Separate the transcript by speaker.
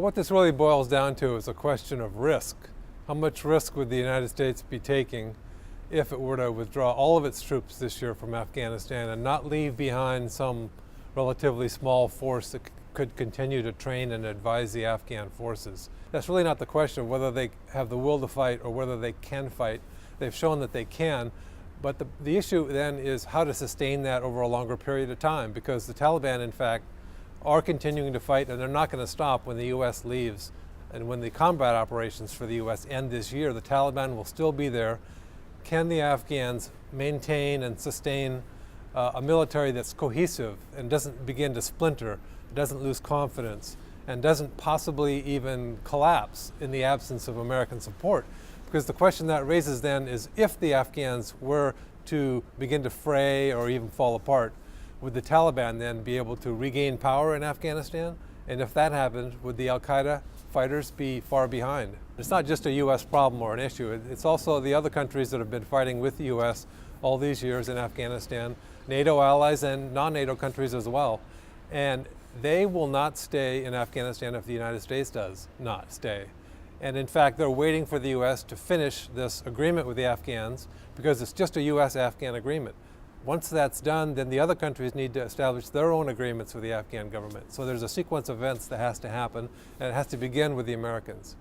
Speaker 1: what this really boils down to is a question of risk. How much risk would the United States be taking if it were to withdraw all of its troops this year from Afghanistan and not leave behind some relatively small force that could continue to train and advise the Afghan forces? That's really not the question of whether they have the will to fight or whether they can fight. They've shown that they can, but the issue then is how to sustain that over a longer period of time, because the Taliban, in fact, are continuing to fight, and they're not going to stop when the U.S. leaves. And when the combat operations for the U.S. end this year, the Taliban will still be there. Can the Afghans maintain and sustain a military that's cohesive and doesn't begin to splinter, doesn't lose confidence, and doesn't possibly even collapse in the absence of American support? Because the question that raises then is, if the Afghans were to begin to fray or even fall apart, would the Taliban then be able to regain power in Afghanistan? And if that happened, would the al-Qaida fighters be far behind? It's not just a U.S. problem or an issue. It's also the other countries that have been fighting with the U.S. all these years in Afghanistan, NATO allies and non-NATO countries as well. And they will not stay in Afghanistan if the United States does not stay. And in fact, they're waiting for the U.S. to finish this agreement with the Afghans, because it's just a U.S.-Afghan agreement. Once that's done, then the other countries need to establish their own agreements with the Afghan government. So there's a sequence of events that has to happen, and it has to begin with the Americans.